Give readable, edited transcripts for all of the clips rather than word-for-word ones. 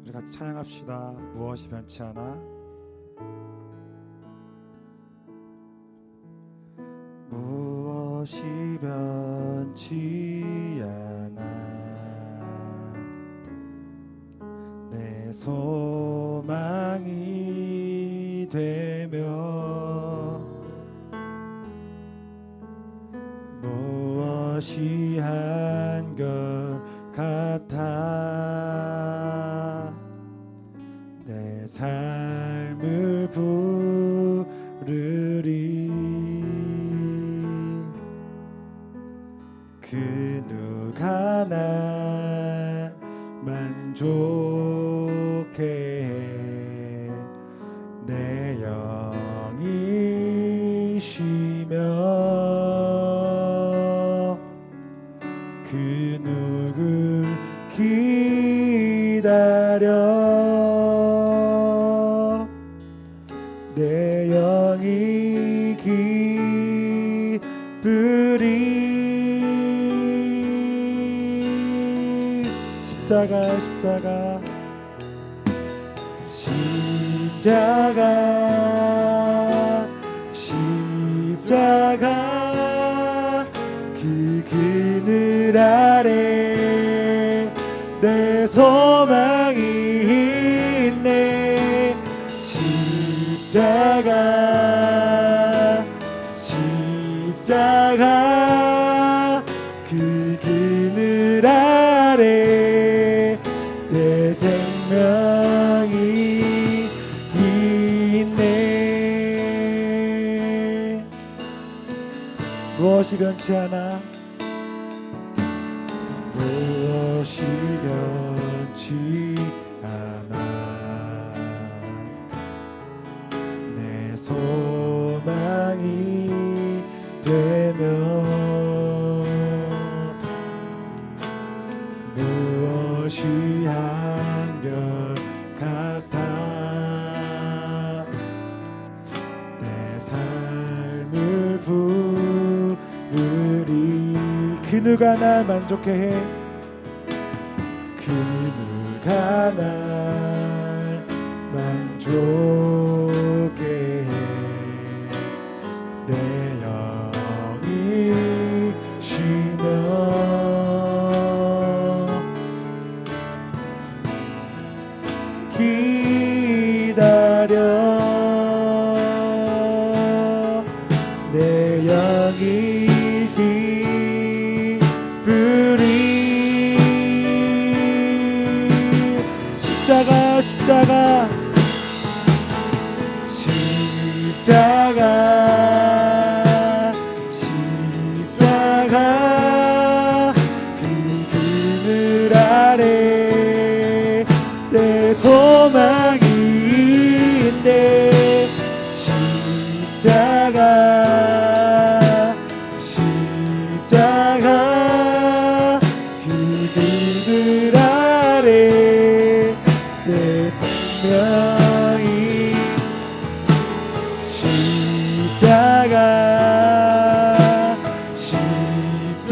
우리 같이 찬양합시다. 무엇이 변치 않아? 무엇이 변치 않아 내 소망이 되며 무엇이 한결같아 내 삶을 부르리 그 누가 날 만족해 해 내 영이 쉬며 그 누굴 기다려 내 영이 기쁘리 십자가 그 그늘 아래 내 소망이 있네 십자가 그 그늘 아래 내 생명이 있네 무엇이 변치 않아 무엇이 변치 않아 내 소망이 되며 무엇이 한결같아 내 삶을 부르리 그 누가 날 만족해 해 그 누가 날 만족해 해 내 영이 쉬며 기다려 내 영이 기쁘리 십자가 그 그늘 아래 내 소망이 있네 십자가 그 그늘 아래 내 생명이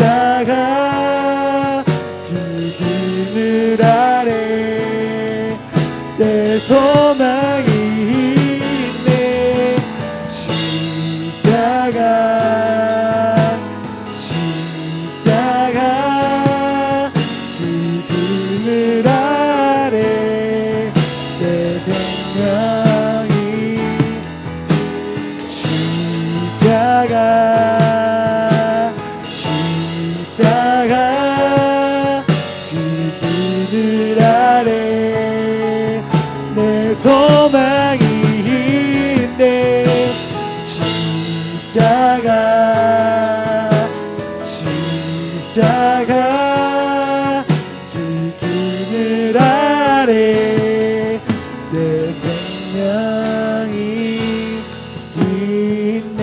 십자가 그 그늘 아래 내 소망이 있네 십자가 그 그늘 아래 내 생명이 십자가 그 그늘 아래 내 소망이 있네 십자가 그 그늘 아래 내 생명이 있네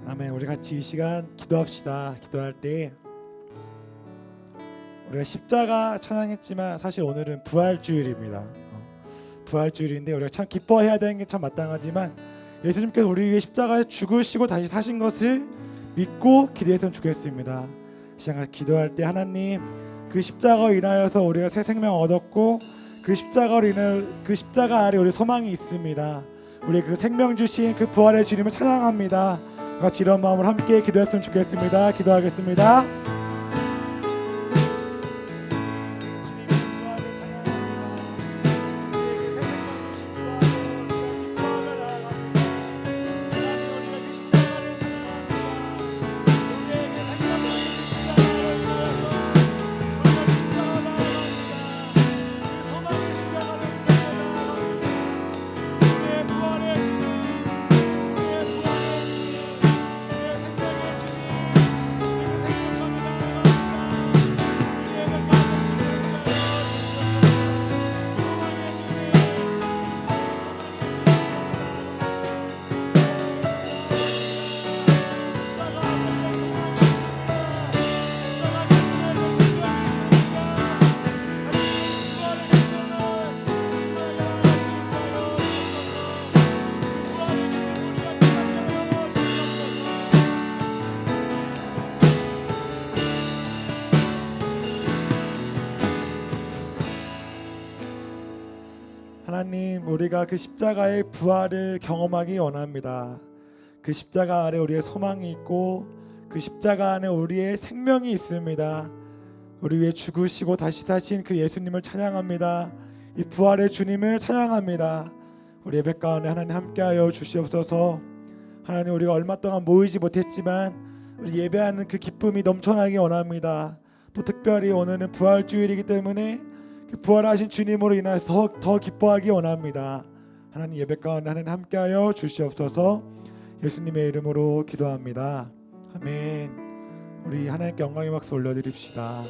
아멘. 우리 같이 이 시간 기도합시다. 기도할 때 우리가 십자가 찬양했지만 사실 오늘은 부활주일입니다. 부활주일인데 우리가 참 기뻐해야 되는 게 참 마땅하지만 예수님께서 우리 위해 십자가에 죽으시고 다시 사신 것을 믿고 기도했으면 좋겠습니다. 시간 기도할 때 하나님 그 십자가로 인하여서 우리가 새 생명 얻었고 그 십자가로 인해 그 십자가 아래 우리 소망이 있습니다. 우리 그 생명 주신 그 부활의 주님을 찬양합니다. 같이 이런 마음으로 함께 기도했으면 좋겠습니다. 기도하겠습니다. 하나님, 우리가 그 십자가의 부활을 경험하기 원합니다. 그 십자가 아래 우리의 소망이 있고 그 십자가 안에 우리의 생명이 있습니다. 우리 위해 죽으시고 다시 사신 그 예수님을 찬양합니다. 이 부활의 주님을 찬양합니다. 우리 예배 가운데 하나님 함께하여 주시옵소서. 하나님, 우리가 얼마 동안 모이지 못했지만 우리 예배하는 그 기쁨이 넘쳐나기 원합니다. 또 특별히 오늘은 부활주일이기 때문에 그 부활하신 주님으로 인해서 더 기뻐하기 원합니다. 하나님, 예배 가운데 하나님 함께하여 주시옵소서. 예수님의 이름으로 기도합니다. 아멘. 우리 하나님께 영광의 박수 올려드립시다.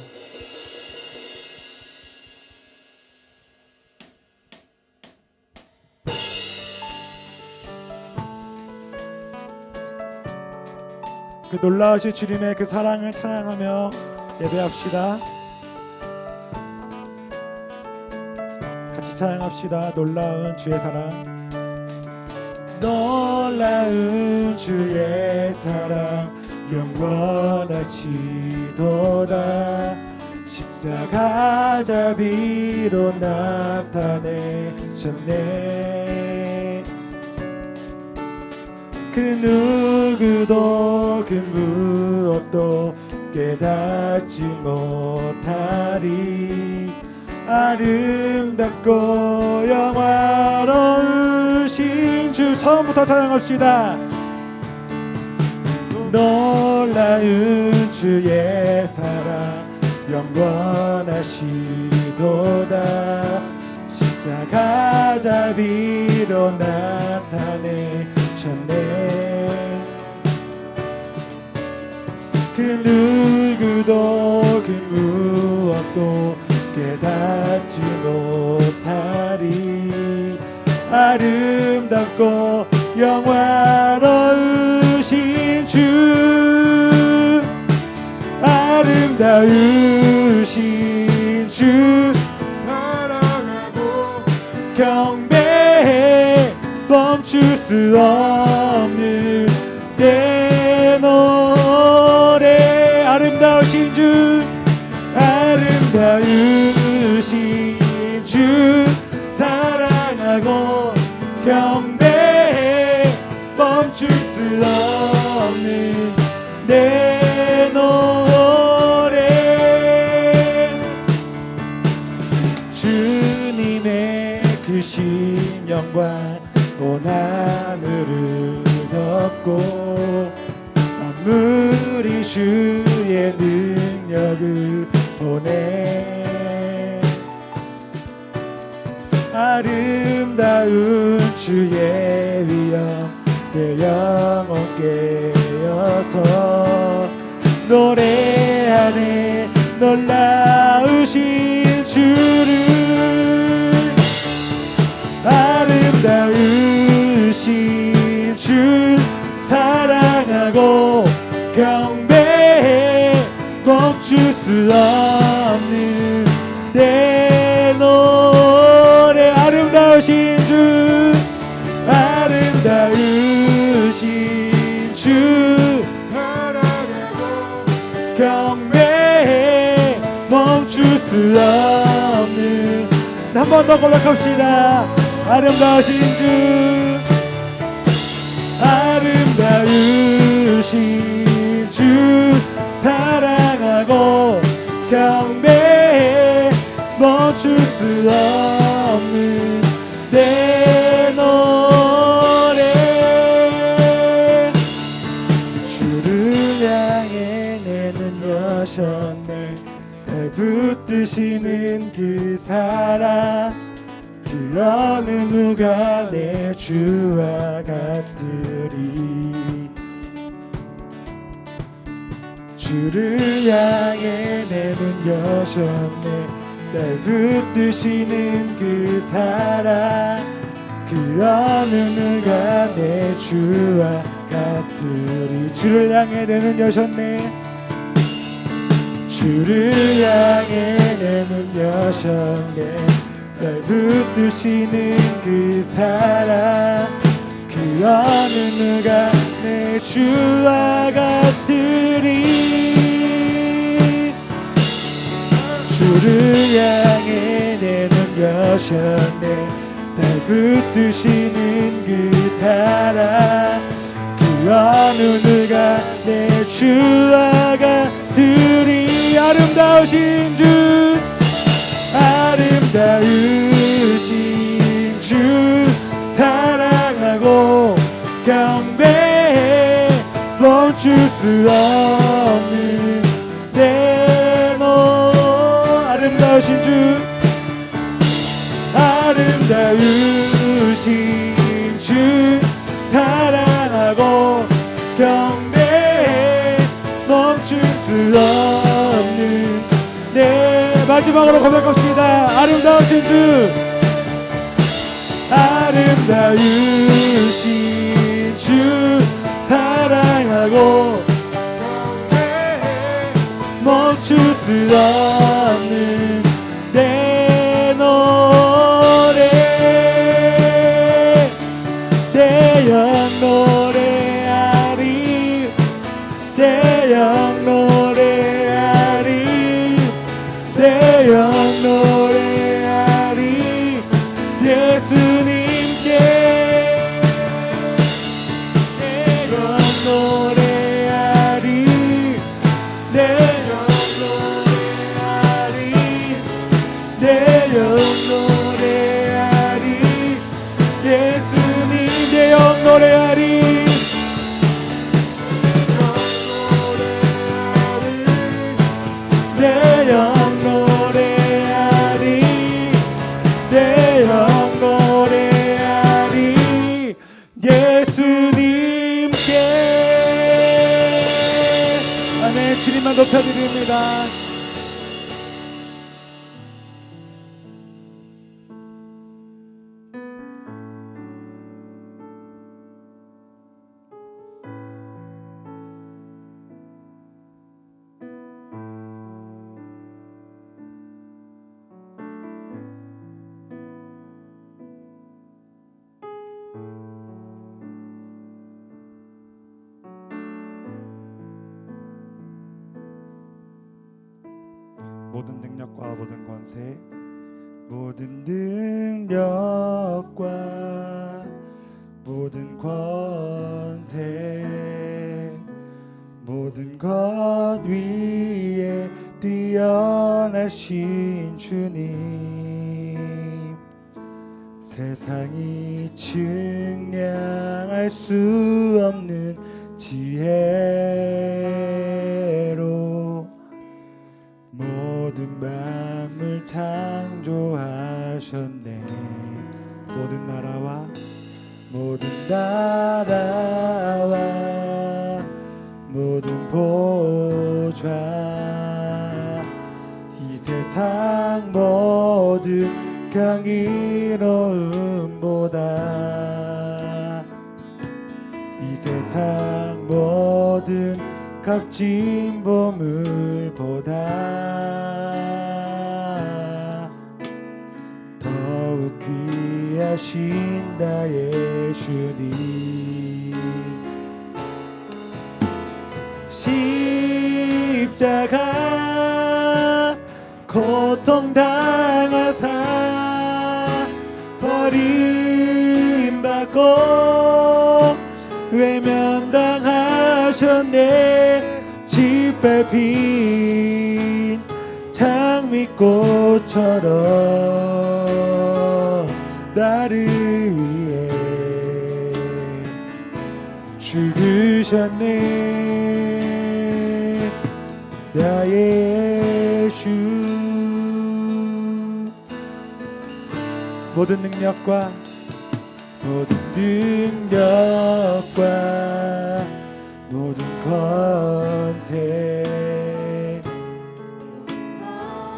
그 놀라우신 주님의 그 사랑을 찬양하며 예배합시다. 같이 찬양합시다. 놀라운 주의 사랑, 놀라운 주의 사랑 영원하시도다. 십자가 자비로 나타내셨네. 그 누구도 그 무엇도 깨닫지 못하리. 아름답고 영화로우신 주. 처음부터 찬양합시다. 놀라운 주의 사랑 영원하시도다. 십자가 자비로 나타내셨네. 그 누구도 그 무엇도 깨닫지 못하리. 아름답고 영화로우신 주, 아름다우신 주 사랑하고 경배해. 멈출 수 없는 내 노래. 아름다우신 주, 아름다우신 주 사랑하고 경배해. 멈출 수 없는 내 노래. 주님의 그 신영광 온 하늘을 덮고 만물이 주의 능력을 보내. 아름다운 주의 위엄 내 영혼 깨어서 노래하네. 놀라우신 주를, 아름다우신 주 사랑하고 경배해. 멈출 수 없는 내 노래. 아름다우신 주, 아름다우신 주 사랑 수 없는 한 번 더 고백합시다. 아름다우신 주 아름다우신 주 사랑하고 경배해 멈출 수 없는 내 노래 주를 향해 내 눈 여셨네 날 붙드시는 그 사랑 그 어느 누가 내 주와 같으리 주를 향해 내 눈 여셨네 날 붙드시는 그 사랑 그 어느 누가 내 주와 같으리 주를 향해 내 눈 여셨네 주를 향해 내 눈 여셨네 날 붙드시는 그 사랑 그 어느 누가 내 주와 같으리 주를 향해 내 눈 여셨네 날 붙드시는 그 사랑 그 어느 누가 내 주와 같으리 아름다우신 주 아름다우신 주 사랑하고 경배해 멈출 수 없는 내 노래 아름다우신 주 아름다우신 주 사랑하고 경배해 멈출 수 없는 내 마지막으로 고백합시다. 아름다우신 주 아름다우신 주 사랑하고 멈출 수 없는 내 노래 내 영 노래하리 내 영 노래하리 내 영 노래하리 예수님께 내 영 노래하리 내 영 노래하리 내 영 노래하리 예수님 내 영 노래하리 내 영 노래하리 내 영 노래하리 예수님께 아멘 주님만 높여드립니다. 모든 능력과 모든 권세 모든 능력과 모든 권세 모든 것 위에 뛰어나신 주님 세상이 측량할 수 없는 지혜로 모든 만물 창조하셨네 모든 나라와 모든 보좌 이 세상 모든 경이로움보다 이 세상 모든 값진 보물보다 더욱 귀하신 나의 주님 십자가 고통 고통당하사 버림받고 외면당하셨네. 짓밟힌 장미꽃처럼 나를 위해 죽으셨네. 나의 주. 모든 능력과 모든 권세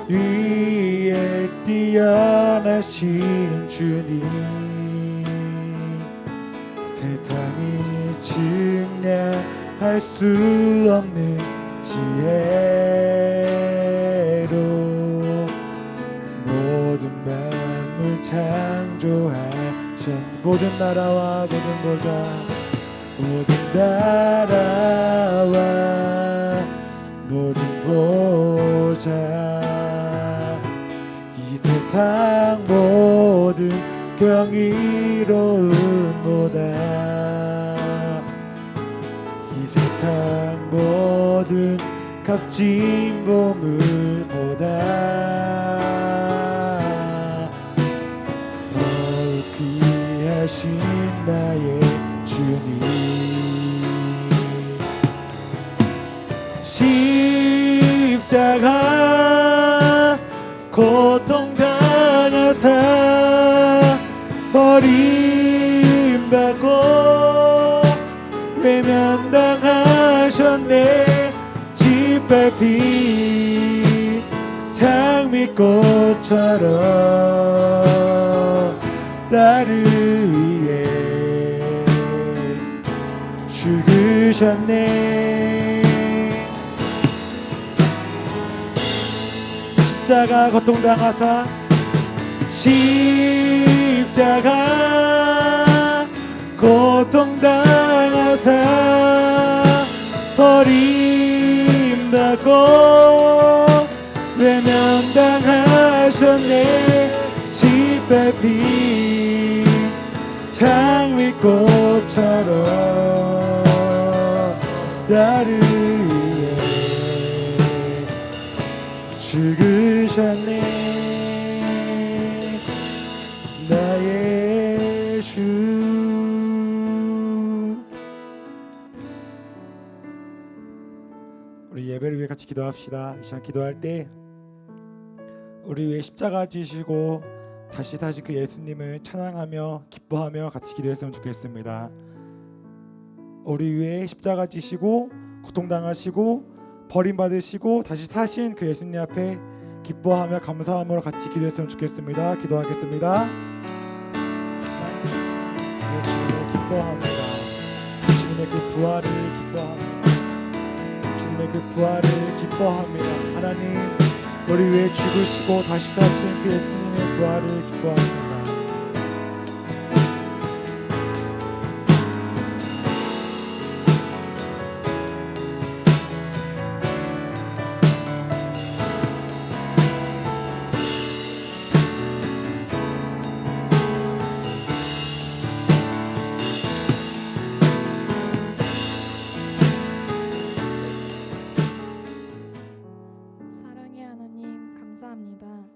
위에 뛰어나신 주님, 세상이 측량할 수 없는 지혜로 모든 만물 창조하신 모든 나라와 모든 보좌 모든 나라와 모든 보좌 이 세상 모든 경이로움보다 이 세상 모든 값진 보물보다 더욱 귀하신 나의 주님. 십자가 고통당하사 버림받고 외면당하셨네. 짓밟힌 장미꽃처럼 나를 위해 죽으셨네. 십자가 고통당하사 십자가 고통당하사 버림받고 외면당하셨네. 짓밟힌 장미꽃처럼 나를 위해 죽으셨네. 나의 주. 우리 예배를 위해 같이 기도합시다. 이 시간 기도할 때 우리 위해 십자가 지시고 다시 그 예수님을 찬양하며 기뻐하며 같이 기도했으면 좋겠습니다. 우리 위해 십자가 지시고 고통당하시고 버림받으시고 다시 사신 그 예수님 앞에 기뻐하며 감사함으로 같이 기도했으면 좋겠습니다. 기도하겠습니다. 주님의 기뻐합니다. 주님의 그 부활을 기뻐합니다. 주님의 그 부활을 기뻐합니다. 하나님, 우리 위해 죽으시고 다시 사신 그 예수님의 부활을 기뻐합니다.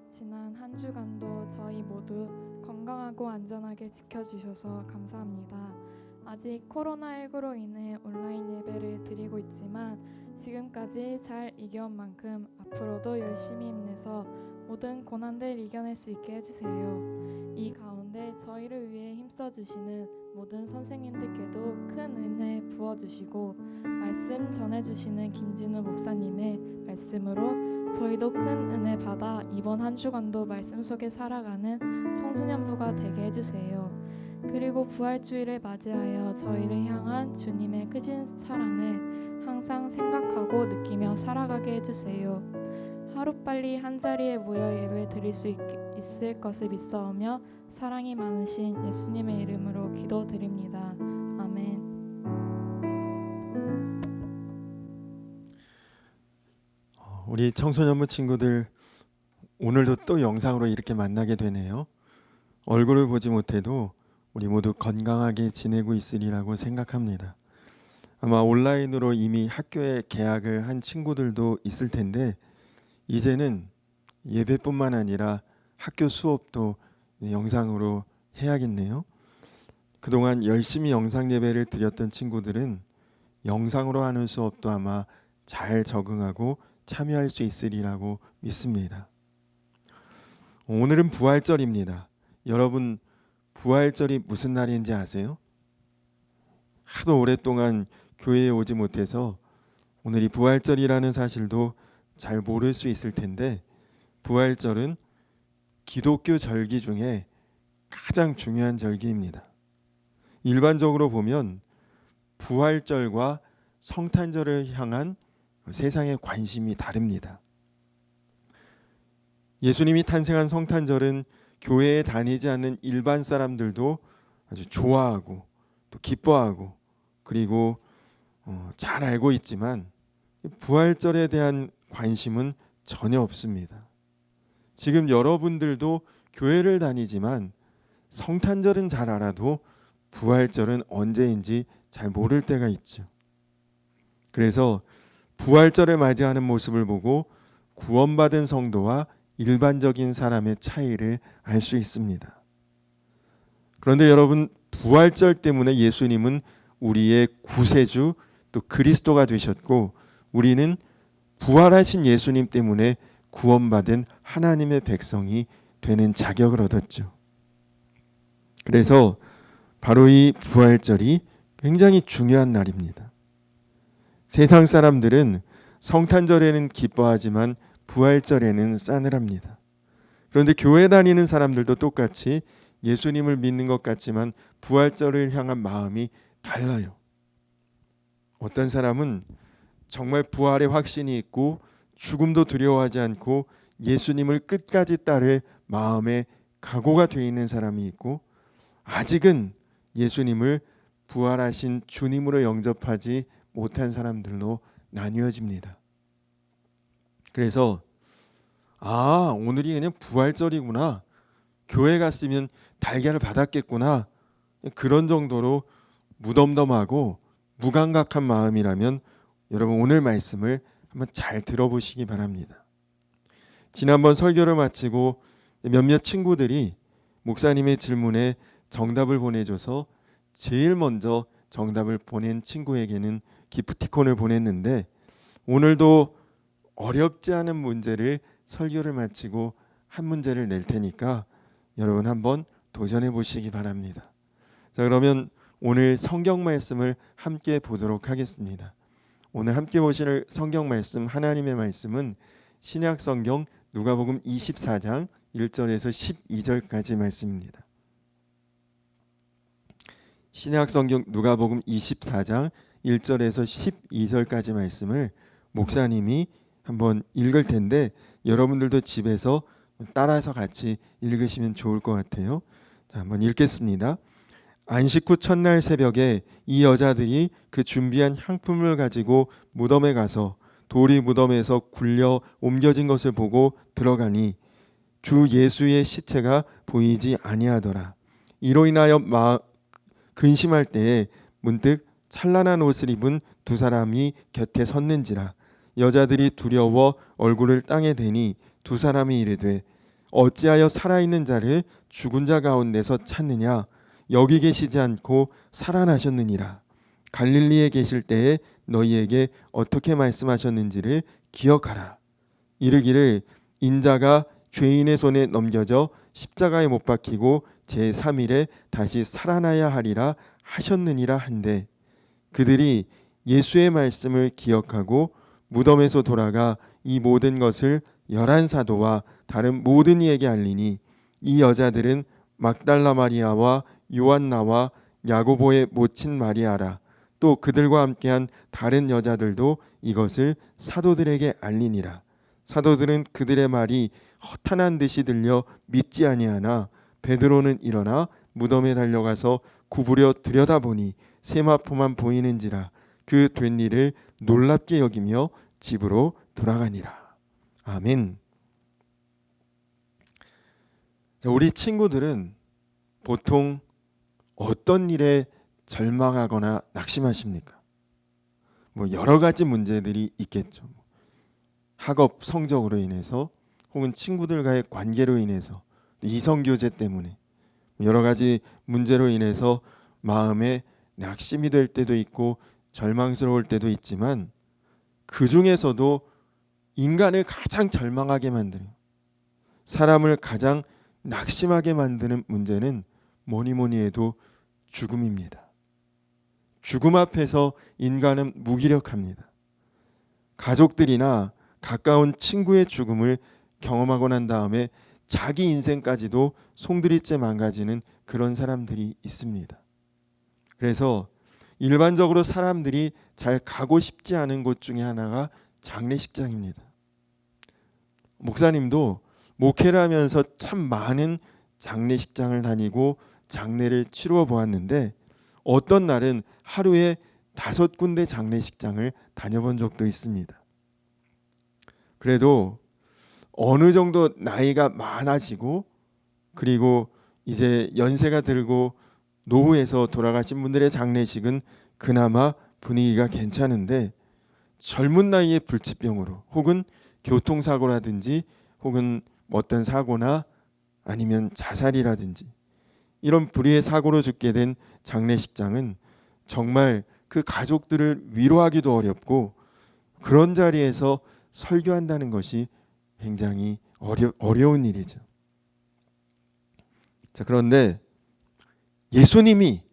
지난 한 주간도 저희 모두 건강하고 안전하게 지켜주셔서 감사합니다. 아직 코로나19로 인해 온라인 예배를 드리고 있지만 지금까지 잘 이겨온 만큼 앞으로도 열심히 힘내서 모든 고난들 이겨낼 수 있게 해주세요. 이 가운데 저희를 위해 힘써주시는 모든 선생님들께도 큰 은혜 부어주시고 말씀 전해주시는 김진우 목사님의 말씀으로 저희도 큰 은혜 받아 이번 한 주간도 말씀 속에 살아가는 청소년부가 되게 해주세요. 그리고 부활주일을 맞이하여 저희를 향한 주님의 크신 사랑을 항상 생각하고 느끼며 살아가게 해주세요. 하루빨리 한자리에 모여 예배 드릴 수 있을 것을 믿사오며 사랑이 많으신 예수님의 이름으로 기도드립니다. 아멘. 우리 청소년부 친구들 오늘도 또 영상으로 이렇게 만나게 되네요. 얼굴을 보지 못해도 우리 모두 건강하게 지내고 있으리라고 생각합니다. 아마 온라인으로 이미 학교에 개학을 한 친구들도 있을 텐데 이제는 예배뿐만 아니라 학교 수업도 영상으로 해야겠네요. 그동안 열심히 영상 예배를 드렸던 친구들은 영상으로 하는 수업도 아마 잘 적응하고 참여할 수 있으리라고 믿습니다. 오늘은 부활절입니다. 여러분, 부활절이 무슨 날인지 아세요? 하도 오랫동안 교회에 오지 못해서 오늘이 부활절이라는 사실도 잘 모를 수 있을 텐데, 부활절은 기독교 절기 중에 가장 중요한 절기입니다. 일반적으로 보면 부활절과 성탄절을 향한 세상의 관심이 다릅니다. 예수님이 탄생한 성탄절은 교회에 다니지 않는 일반 사람들도 아주 좋아하고 또 기뻐하고 그리고 잘 알고 있지만 부활절에 대한 관심은 전혀 없습니다. 지금 여러분들도 교회를 다니지만 성탄절은 잘 알아도 부활절은 언제인지 잘 모를 때가 있죠. 그래서 부활절을 맞이하는 모습을 보고 구원받은 성도와 일반적인 사람의 차이를 알 수 있습니다. 그런데 여러분, 부활절 때문에 예수님은 우리의 구세주 또 그리스도가 되셨고 우리는 부활하신 예수님 때문에 구원받은 하나님의 백성이 되는 자격을 얻었죠. 그래서 바로 이 부활절이 굉장히 중요한 날입니다. 세상 사람들은 성탄절에는 기뻐하지만 부활절에는 싸늘합니다. 그런데 교회 다니는 사람들도 똑같이 예수님을 믿는 것 같지만 부활절을 향한 마음이 달라요. 어떤 사람은 정말 부활의 확신이 있고 죽음도 두려워하지 않고 예수님을 끝까지 따를 마음의 각오가 되어 있는 사람이 있고, 아직은 예수님을 부활하신 주님으로 영접하지 못한 사람들로 나뉘어집니다. 그래서 오늘이 그냥 부활절이구나, 교회 갔으면 달걀을 받았겠구나, 그런 정도로 무덤덤하고 무감각한 마음이라면 여러분 오늘 말씀을 한번 잘 들어보시기 바랍니다. 지난번 설교를 마치고 몇몇 친구들이 목사님의 질문에 정답을 보내줘서 제일 먼저 정답을 보낸 친구에게는 기프티콘을 보냈는데, 오늘도 어렵지 않은 문제를 설교를 마치고 한 문제를 낼 테니까 여러분 한번 도전해 보시기 바랍니다. 자, 그러면 오늘 성경 말씀을 함께 보도록 하겠습니다. 오늘 함께 보실 성경 말씀, 하나님의 말씀은 신약 성경 누가복음 24장 1절에서 12절까지 말씀입니다. 신약 성경 누가복음 24장 1절에서 12절까지 말씀을 목사님이 한번 읽을 텐데 여러분들도 집에서 따라서 같이 읽으시면 좋을 것 같아요. 자, 한번 읽겠습니다. 안식 후 첫날 새벽에 이 여자들이 그 준비한 향품을 가지고 무덤에 가서 돌이 무덤에서 굴려 옮겨진 것을 보고 들어가니 주 예수의 시체가 보이지 아니하더라. 이로 인하여 근심할 때에 문득 찬란한 옷을 입은 두 사람이 곁에 섰는지라. 여자들이 두려워 얼굴을 땅에 대니 두 사람이 이르되 어찌하여 살아있는 자를 죽은 자 가운데서 찾느냐? 여기 계시지 않고 살아나셨느니라. 갈릴리에 계실 때에 너희에게 어떻게 말씀하셨는지를 기억하라. 이르기를 인자가 죄인의 손에 넘겨져 십자가에 못 박히고 제3일에 다시 살아나야 하리라 하셨느니라 한데, 그들이 예수의 말씀을 기억하고 무덤에서 돌아가 이 모든 것을 11사도와 다른 모든 이에게 알리니, 이 여자들은 막달라 마리아와 요한나와 야고보의 모친 마리아라. 또 그들과 함께한 다른 여자들도 이것을 사도들에게 알리니라. 사도들은 그들의 말이 허탄한 듯이 들려 믿지 아니하나 베드로는 일어나 무덤에 달려가서 구부려 들여다보니 세마포만 보이는지라. 그 된 일을 놀랍게 여기며 집으로 돌아가니라. 아멘. 우리 친구들은 보통 어떤 일에 절망하거나 낙심하십니까? 뭐 여러 가지 문제들이 있겠죠. 학업 성적으로 인해서 혹은 친구들과의 관계로 인해서 이성 교제 때문에 여러 가지 문제로 인해서 마음에 낙심이 될 때도 있고 절망스러울 때도 있지만 그 중에서도 인간을 가장 절망하게 만드는 사람을 가장 낙심하게 만드는 문제는 뭐니 해도 죽음입니다. 죽음 앞에서 인간은 무기력합니다. 가족들이나 가까운 친구의 죽음을 경험하고 난 다음에 자기 인생까지도 송두리째 망가지는 그런 사람들이 있습니다. 그래서 일반적으로 사람들이 잘 가고 싶지 않은 곳 중에 하나가 장례식장입니다. 목사님도 목회를 하면서 참 많은 장례식장을 다니고 장례를 치루어 보았는데 어떤 날은 하루에 5군데 장례식장을 다녀본 적도 있습니다. 그래도 어느 정도 나이가 많아지고 그리고 이제 연세가 들고 노후에서 돌아가신 분들의 장례식은 그나마 분위기가 괜찮은데 젊은 나이에 불치병으로 혹은 교통사고라든지 혹은 어떤 사고나 아니면 자살이라든지 이런 불의의 사고로 죽게 된 장례식장은 정말 그 가족들을 위로하기도 어렵고 그런 자리에서 설교한다는 것이 굉장히 어려운 일이죠. 자, 그런데 예수님이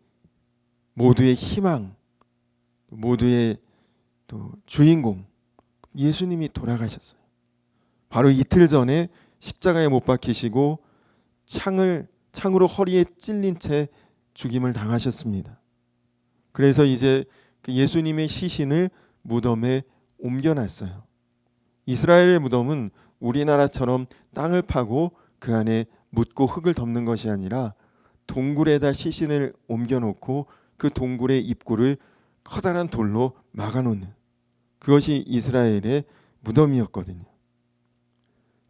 모두의 희망, 모두의 또 주인공, 예수님이 돌아가셨어요. 바로 이틀 전에 십자가에 못 박히시고 창으로 허리에 찔린 채 죽임을 당하셨습니다. 그래서 이제 그 예수님의 시신을 무덤에 옮겨놨어요. 이스라엘의 무덤은 우리나라처럼 땅을 파고 그 안에 묻고 흙을 덮는 것이 아니라 동굴에다 시신을 옮겨놓고 그 동굴의 입구를 커다란 돌로 막아놓는 그것이 이스라엘의 무덤이었거든요.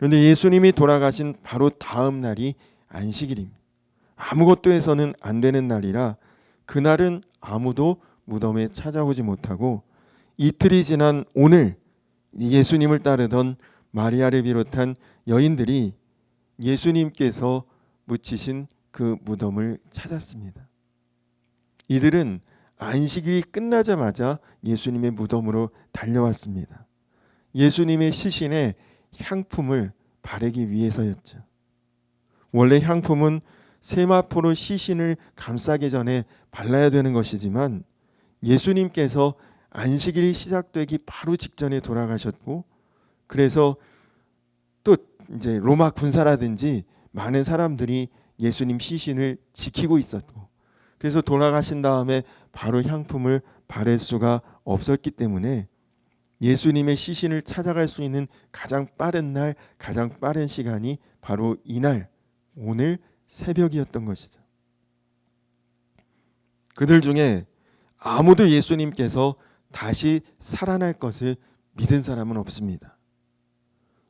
그런데 예수님이 돌아가신 바로 다음 날이 안식일입니다. 아무것도 해서는 안 되는 날이라 그날은 아무도 무덤에 찾아오지 못하고 이틀이 지난 오늘 예수님을 따르던 마리아를 비롯한 여인들이 예수님께서 묻히신 그 무덤을 찾았습니다. 이들은 안식일이 끝나자마자 예수님의 무덤으로 달려왔습니다. 예수님의 시신에 향품을 바르기 위해서였죠. 원래 향품은 세마포로 시신을 감싸기 전에 발라야 되는 것이지만 예수님께서 안식일이 시작되기 바로 직전에 돌아가셨고 그래서 또 이제 로마 군사라든지 많은 사람들이 예수님 시신을 지키고 있었고 그래서 돌아가신 다음에 바로 향품을 바를 수가 없었기 때문에 예수님의 시신을 찾아갈 수 있는 가장 빠른 날, 가장 빠른 시간이 바로 이날, 오늘 새벽이었던 것이죠. 그들 중에 아무도 예수님께서 다시 살아날 것을 믿은 사람은 없습니다.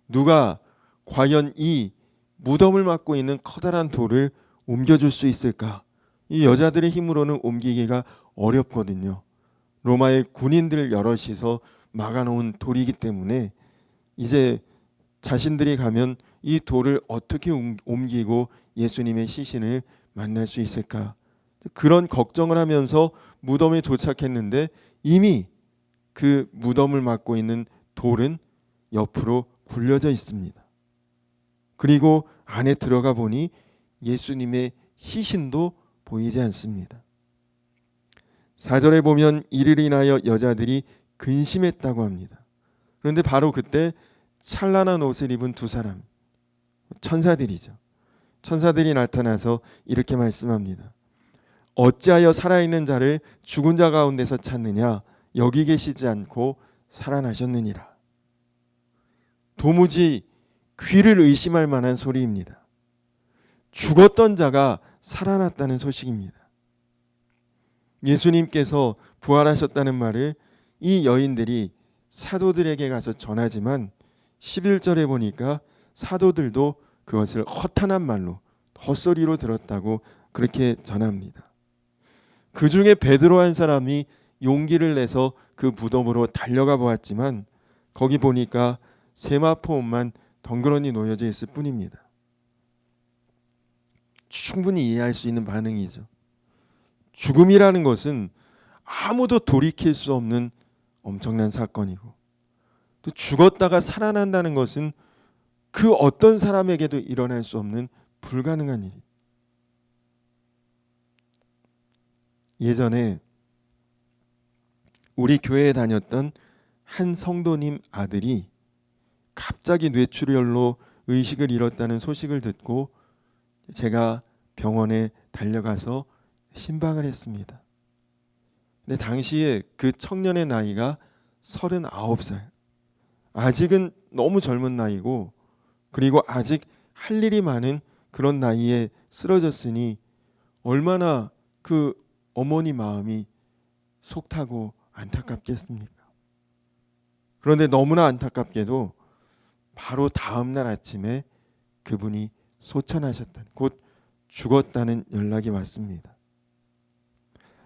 누가 과연 이 무덤을 막고 있는 커다란 돌을 옮겨줄 수 있을까? 이 여자들의 힘으로는 옮기기가 어렵거든요. 로마의 군인들 여럿이서 막아놓은 돌이기 때문에 이제 자신들이 가면 이 돌을 어떻게 옮기고 예수님의 시신을 만날 수 있을까? 그런 걱정을 하면서 무덤에 도착했는데 이미 그 무덤을 막고 있는 돌은 옆으로 굴려져 있습니다. 그리고 안에 들어가 보니 예수님의 시신도 보이지 않습니다. 4절에 보면 이를 인하여 여자들이 근심했다고 합니다. 그런데 바로 그때 찬란한 옷을 입은 두 사람, 천사들이죠. 천사들이 나타나서 이렇게 말씀합니다. 어찌하여 살아있는 자를 죽은 자 가운데서 찾느냐? 여기 계시지 않고 살아나셨느니라. 도무지 귀를 의심할 만한 소리입니다. 죽었던 자가 살아났다는 소식입니다. 예수님께서 부활하셨다는 말을 이 여인들이 사도들에게 가서 전하지만 11절에 보니까 사도들도 그것을 허탄한 말로 헛소리로 들었다고 그렇게 전합니다. 그 중에 베드로 한 사람이 용기를 내서 그 무덤으로 달려가 보았지만 거기 보니까 세마포 옷만 덩그러니 놓여져 있을 뿐입니다. 충분히 이해할 수 있는 반응이죠. 죽음이라는 것은 아무도 돌이킬 수 없는 엄청난 사건이고, 또 죽었다가 살아난다는 것은 그 어떤 사람에게도 일어날 수 없는 불가능한 일. 예전에 우리 교회에 다녔던 한 성도님 아들이 갑자기 뇌출혈로 의식을 잃었다는 소식을 듣고 제가 병원에 달려가서 신방을 했습니다. 근데 당시에 그 청년의 나이가 39살. 아직은 너무 젊은 나이고, 그리고 아직 할 일이 많은 그런 나이에 쓰러졌으니 얼마나 그 어머니 마음이 속타고 안타깝겠습니까? 그런데 너무나 안타깝게도 바로 다음 날 아침에 그분이 소천하셨다는, 곧 죽었다는 연락이 왔습니다.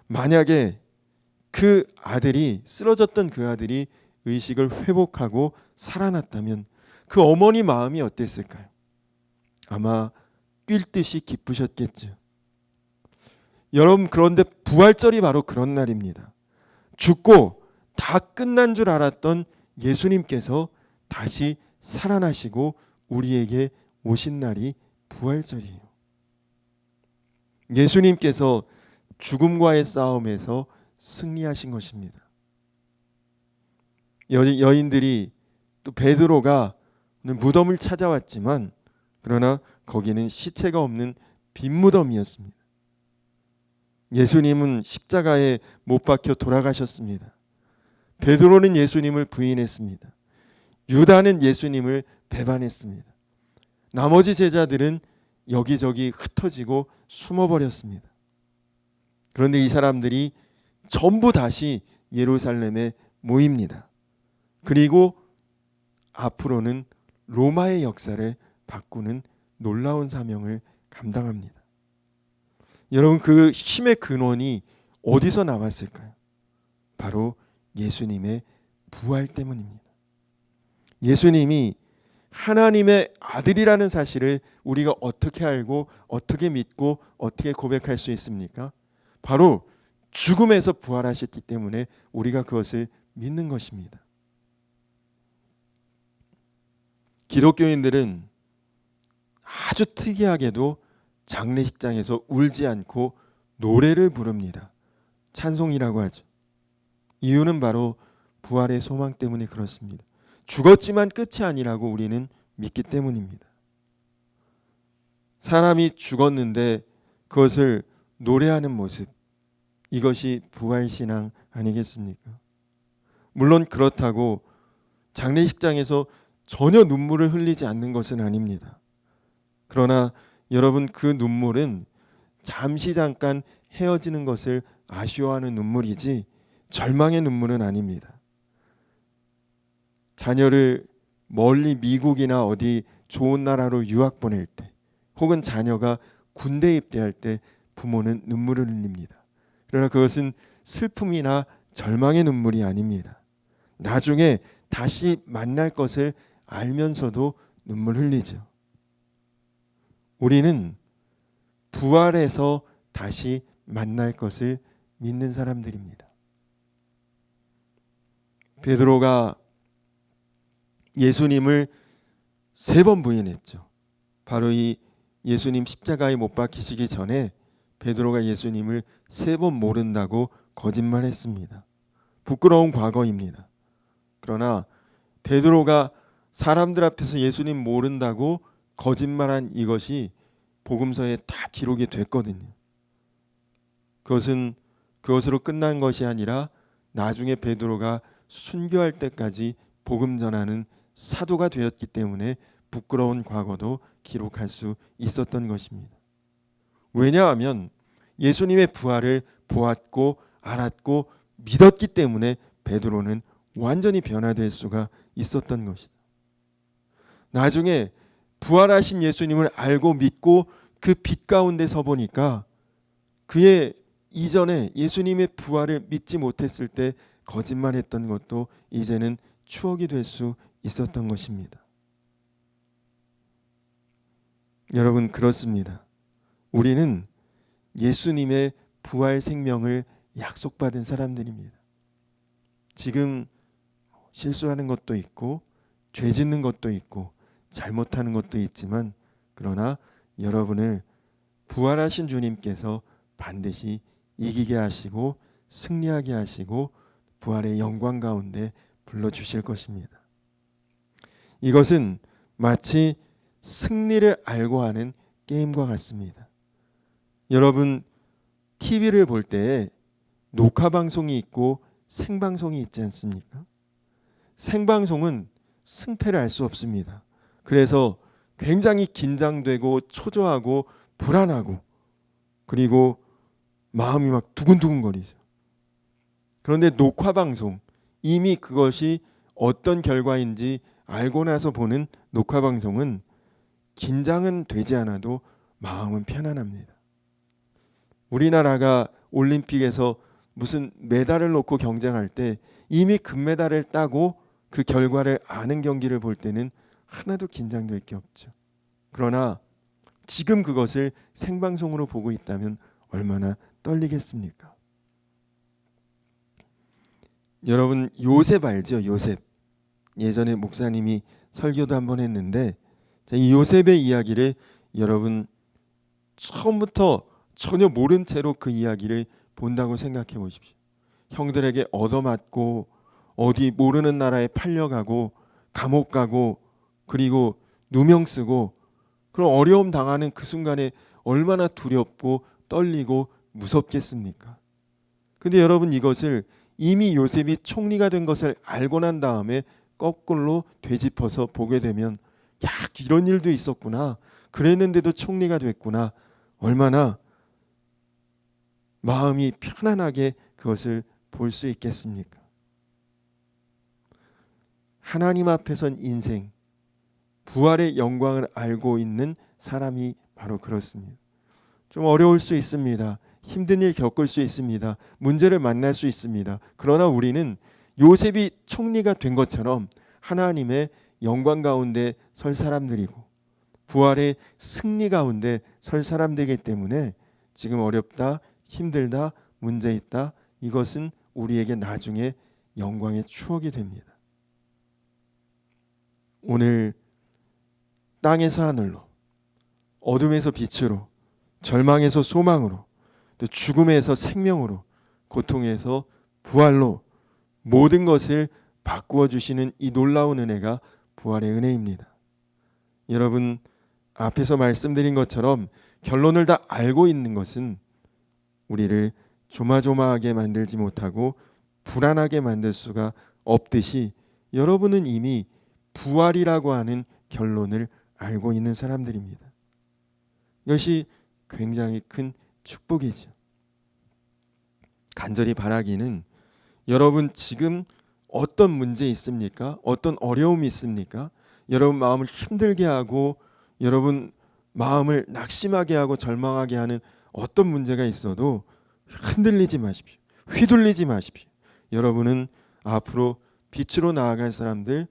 만약에 그 아들이, 쓰러졌던 그 아들이 의식을 회복하고 살아났다면 그 어머니 마음이 어땠을까요? 아마 뛸 듯이 기쁘셨겠죠. 여러분, 그런데 부활절이 바로 그런 날입니다. 죽고 다 끝난 줄 알았던 예수님께서 다시 살아나시고 우리에게 오신 날이 부활절이에요. 예수님께서 죽음과의 싸움에서 승리하신 것입니다. 여인들이, 또 베드로가 무덤을 찾아왔지만 그러나 거기는 시체가 없는 빈 무덤이었습니다. 예수님은 십자가에 못 박혀 돌아가셨습니다. 베드로는 예수님을 부인했습니다. 유다는 예수님을 배반했습니다. 나머지 제자들은 여기저기 흩어지고 숨어버렸습니다. 그런데 이 사람들이 전부 다시 예루살렘에 모입니다. 그리고 앞으로는 로마의 역사를 바꾸는 놀라운 사명을 감당합니다. 여러분, 그 힘의 근원이 어디서 나왔을까요? 바로 예수님의 부활 때문입니다. 예수님이 하나님의 아들이라는 사실을 우리가 어떻게 알고 어떻게 믿고 어떻게 고백할 수 있습니까? 바로 죽음에서 부활하셨기 때문에 우리가 그것을 믿는 것입니다. 기독교인들은 아주 특이하게도 장례식장에서 울지 않고 노래를 부릅니다. 찬송이라고 하죠. 이유는 바로 부활의 소망 때문에 그렇습니다. 죽었지만 끝이 아니라고 우리는 믿기 때문입니다. 사람이 죽었는데 그것을 노래하는 모습, 이것이 부활신앙 아니겠습니까? 물론 그렇다고 장례식장에서 전혀 눈물을 흘리지 않는 것은 아닙니다. 그러나 여러분, 그 눈물은 잠시 잠깐 헤어지는 것을 아쉬워하는 눈물이지 절망의 눈물은 아닙니다. 자녀를 멀리 미국이나 어디 좋은 나라로 유학 보낼 때, 혹은 자녀가 군대 입대할 때 부모는 눈물을 흘립니다. 그러나 그것은 슬픔이나 절망의 눈물이 아닙니다. 나중에 다시 만날 것을 알면서도 눈물 흘리죠. 우리는 부활해서 다시 만날 것을 믿는 사람들입니다. 베드로가 예수님을 3번 부인했죠. 바로 이 예수님 십자가에 못 박히시기 전에 베드로가 예수님을 3번 모른다고 거짓말했습니다. 부끄러운 과거입니다. 그러나 베드로가 사람들 앞에서 예수님 모른다고 거짓말한 이것이 복음서에 다 기록이 됐거든요. 그것은 그것으로 끝난 것이 아니라 나중에 베드로가 순교할 때까지 복음 전하는 사도가 되었기 때문에 부끄러운 과거도 기록할 수 있었던 것입니다. 왜냐하면 예수님의 부활을 보았고 알았고 믿었기 때문에 베드로는 완전히 변화될 수가 있었던 것이죠. 나중에 부활하신 예수님을 알고 믿고 그 빛 가운데 서 보니까 그의 이전에 예수님의 부활을 믿지 못했을 때 거짓말했던 것도 이제는 추억이 될 수 있었던 것입니다. 여러분, 그렇습니다. 우리는 예수님의 부활 생명을 약속받은 사람들입니다. 지금 실수하는 것도 있고 죄 짓는 것도 있고 잘못하는 것도 있지만, 그러나 여러분을 부활하신 주님께서 반드시 이기게 하시고 승리하게 하시고 부활의 영광 가운데 불러주실 것입니다. 이것은 마치 승리를 알고 하는 게임과 같습니다. 여러분, TV를 볼 때 녹화 방송이 있고 생방송이 있지 않습니까? 생방송은 승패를 알 수 없습니다. 그래서 굉장히 긴장되고 초조하고 불안하고 그리고 마음이 막 두근두근거리죠. 그런데 녹화 방송, 이미 그것이 어떤 결과인지 알고 나서 보는 녹화 방송은 긴장은 되지 않아도 마음은 편안합니다. 우리나라가 올림픽에서 무슨 메달을 놓고 경쟁할 때 이미 금메달을 따고 그 결과를 아는 경기를 볼 때는 하나도 긴장될 게 없죠. 그러나 지금 그것을 생방송으로 보고 있다면 얼마나 떨리겠습니까? 여러분, 요셉 알죠? 요셉. 예전에 목사님이 설교도 한번 했는데, 이 요셉의 이야기를 여러분 처음부터 전혀 모른 채로 그 이야기를 본다고 생각해 보십시오. 형들에게 얻어맞고 어디 모르는 나라에 팔려가고 감옥 가고 그리고 누명 쓰고 그런 어려움 당하는 그 순간에 얼마나 두렵고 떨리고 무섭겠습니까? 근데 여러분, 이것을 이미 요셉이 총리가 된 것을 알고 난 다음에 거꾸로 되짚어서 보게 되면, 야, 이런 일도 있었구나, 그랬는데도 총리가 됐구나, 얼마나 마음이 편안하게 그것을 볼 수 있겠습니까? 하나님 앞에선 인생, 부활의 영광을 알고 있는 사람이 바로 그렇습니다. 좀 어려울 수 있습니다. 힘든 일 겪을 수 있습니다. 문제를 만날 수 있습니다. 그러나 우리는 요셉이 총리가 된 것처럼 하나님의 영광 가운데 설 사람들이고 부활의 승리 가운데 설 사람들이기 때문에 지금 어렵다, 힘들다, 문제 있다, 이것은 우리에게 나중에 영광의 추억이 됩니다. 오늘 땅에서 하늘로, 어둠에서 빛으로, 절망에서 소망으로, 또 죽음에서 생명으로, 고통에서 부활로 모든 것을 바꾸어 주시는 이 놀라운 은혜가 부활의 은혜입니다. 여러분, 앞에서 말씀드린 것처럼 결론을 다 알고 있는 것은 우리를 조마조마하게 만들지 못하고 불안하게 만들 수가 없듯이, 여러분은 이미 부활이라고 하는 결론을 알고 있는 사람들입니다. 이것이 굉장히 큰 축복이죠. 간절히 바라기는, 여러분 지금 어떤 문제 있습니까? 어떤 어려움이 있습니까? 여러분 마음을 힘들게 하고 여러분 마음을 낙심하게 하고 절망하게 하는 어떤 문제가 있어도 흔들리지 마십시오. 휘둘리지 마십시오. 여러분은 앞으로 빛으로 나아갈 사람들,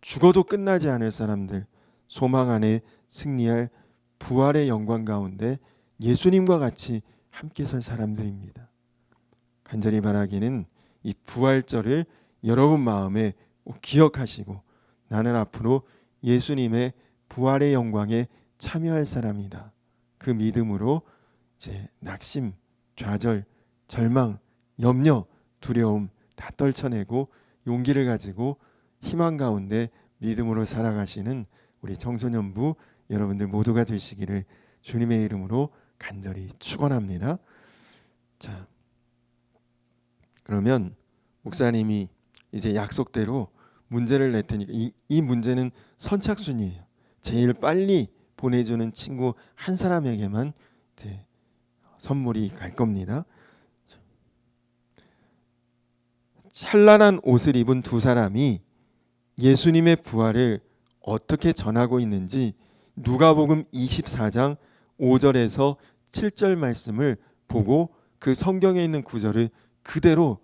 죽어도 끝나지 않을 사람들, 소망 안에 승리할 부활의 영광 가운데 예수님과 같이 함께 설 사람들입니다. 간절히 바라기는 이 부활절을 여러분 마음에 꼭 기억하시고, 나는 앞으로 예수님의 부활의 영광에 참여할 사람이다, 그 믿음으로 이제 낙심, 좌절, 절망, 염려, 두려움 다 떨쳐내고 용기를 가지고 희망 가운데 믿음으로 살아가시는 우리 청소년부 여러분들 모두가 되시기를 주님의 이름으로 간절히 축원합니다. 자, 그러면 목사님이 이제 약속대로 문제를 낼 테니까 이 문제는 선착순이에요. 제일 빨리 보내주는 친구 한 사람에게만 이제 선물이 갈 겁니다. 찬란한 옷을 입은 두 사람이 예수님의 부활을 어떻게 전하고 있는지 누가복음 24장 5절에서 7절 말씀을 보고 그 성경에 있는 구절을 그대로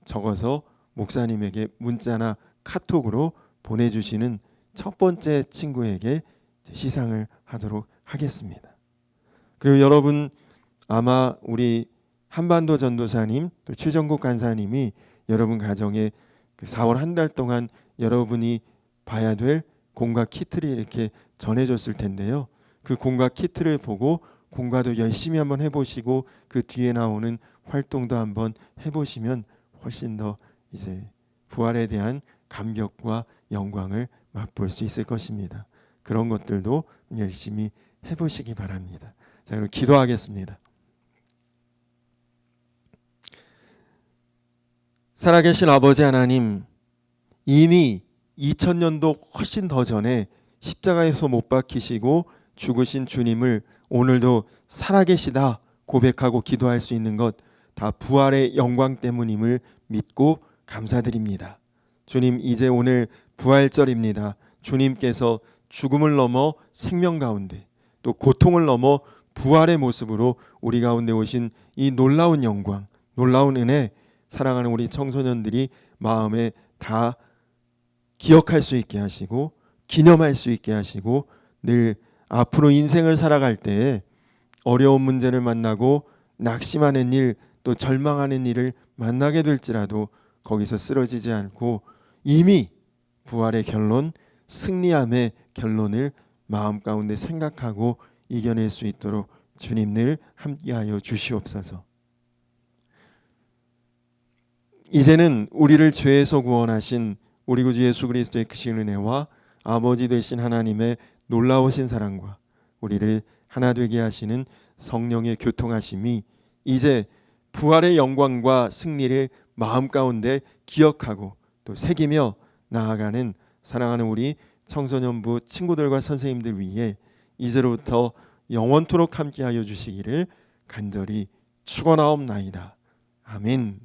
적어서 목사님에게 문자나 카톡으로 보내주시는 첫 번째 친구에게 시상을 하도록 하겠습니다. 그리고 여러분 아마 우리 한반도 전도사님 또 최정국 간사님이 여러분 가정에 그 4월 한 달 동안 여러분이 봐야 될 공과 키트를 이렇게 전해줬을 텐데요. 그 공과 키트를 보고 공과도 열심히 한번 해보시고 그 뒤에 나오는 활동도 한번 해보시면 훨씬 더 이제 부활에 대한 감격과 영광을 맛볼 수 있을 것입니다. 그런 것들도 열심히 해보시기 바랍니다. 자, 그럼 기도하겠습니다. 살아계신 아버지 하나님, 이미 2000년도 훨씬 더 전에 십자가에서 못 박히시고 죽으신 주님을 오늘도 살아계시다 고백하고 기도할 수 있는 것 다 부활의 영광 때문임을 믿고 감사드립니다. 주님, 이제 오늘 부활절입니다. 주님께서 죽음을 넘어 생명 가운데 또 고통을 넘어 부활의 모습으로 우리 가운데 오신 이 놀라운 영광, 놀라운 은혜, 사랑하는 우리 청소년들이 마음에 다 기억할 수 있게 하시고 기념할 수 있게 하시고 늘 앞으로 인생을 살아갈 때에 어려운 문제를 만나고 낙심하는 일 또 절망하는 일을 만나게 될지라도 거기서 쓰러지지 않고 이미 부활의 결론, 승리함의 결론을 마음 가운데 생각하고 이겨낼 수 있도록 주님 늘 함께하여 주시옵소서. 이제는 우리를 죄에서 구원하신 우리 구주 예수 그리스도의 크신 은혜와 아버지 되신 하나님의 놀라우신 사랑과 우리를 하나 되게 하시는 성령의 교통하심이 이제 부활의 영광과 승리를 마음 가운데 기억하고 또 새기며 나아가는 사랑하는 우리 청소년부 친구들과 선생님들 위해 이제로부터 영원토록 함께하여 주시기를 간절히 축원하옵나이다. 아멘.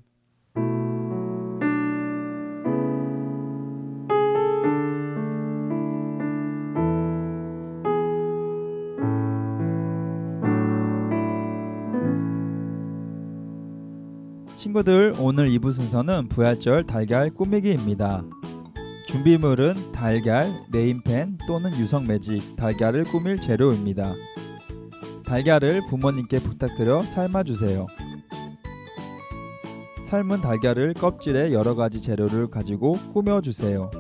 친구들, 오늘 2부 순서는 부활절 달걀 꾸미기입니다. 준비물은 달걀, 네임펜 또는 유성 매직, 달걀을 꾸밀 재료입니다. 달걀을 부모님께 부탁드려 삶아주세요. 삶은 달걀을 껍질에 여러가지 재료를 가지고 꾸며주세요.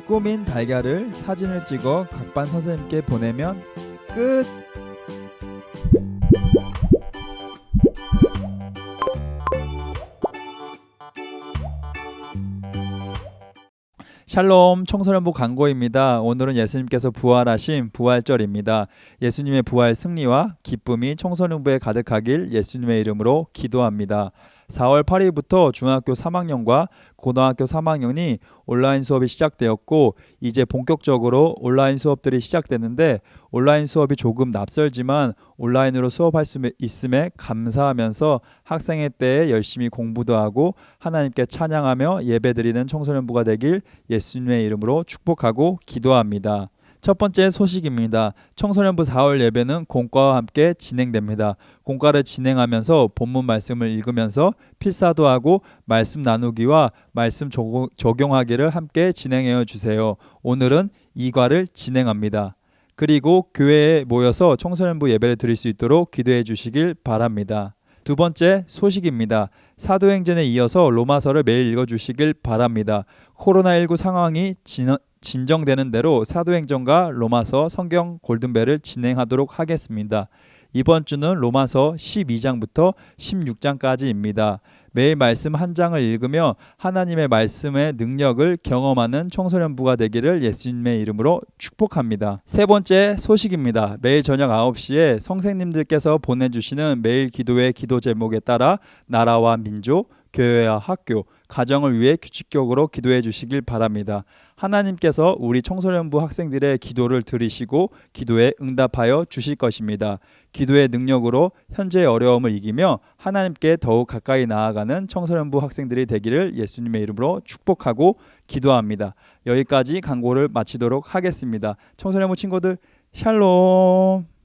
꾸민 달걀을 사진을 찍어 각 반 선생님께 보내면 끝! 샬롬, 청소년부 강고입니다. 오늘은 예수님께서 부활하신 부활절입니다. 예수님의 부활 승리와 기쁨이 청소년부에 가득하길 예수님의 이름으로 기도합니다. 4월 8일부터 중학교 3학년과 고등학교 3학년이 온라인 수업이 시작되었고 이제 본격적으로 온라인 수업들이 시작되는데 온라인 수업이 조금 낯설지만 온라인으로 수업할 수 있음에 감사하면서 학생의 때에 열심히 공부도 하고 하나님께 찬양하며 예배드리는 청소년부가 되길 예수님의 이름으로 축복하고 기도합니다. 첫 번째 소식입니다. 청소년부 4월 예배는 공과와 함께 진행됩니다. 공과를 진행하면서 본문 말씀을 읽으면서 필사도 하고 말씀 나누기와 말씀 적용하기를 함께 진행해 주세요. 오늘은 2과를 진행합니다. 그리고 교회에 모여서 청소년부 예배를 드릴 수 있도록 기도해 주시길 바랍니다. 두 번째 소식입니다. 사도행전에 이어서 로마서를 매일 읽어주시길 바랍니다. 코로나19 상황이 진정되는 대로 사도행전과 로마서 성경 골든벨을 진행하도록 하겠습니다. 이번 주는 로마서 12장부터 16장까지입니다. 매일 말씀 한 장을 읽으며 하나님의 말씀의 능력을 경험하는 청소년부가 되기를 예수님의 이름으로 축복합니다. 세 번째 소식입니다. 매일 저녁 9시에 선생님들께서 보내주시는 매일 기도의 기도 제목에 따라 나라와 민족, 교회와 학교, 가정을 위해 규칙적으로 기도해 주시길 바랍니다. 하나님께서 우리 청소년부 학생들의 기도를 들으시고 기도에 응답하여 주실 것입니다. 기도의 능력으로 현재의 어려움을 이기며 하나님께 더욱 가까이 나아가는 청소년부 학생들이 되기를 예수님의 이름으로 축복하고 기도합니다. 여기까지 강고를 마치도록 하겠습니다. 청소년부 친구들 샬롬.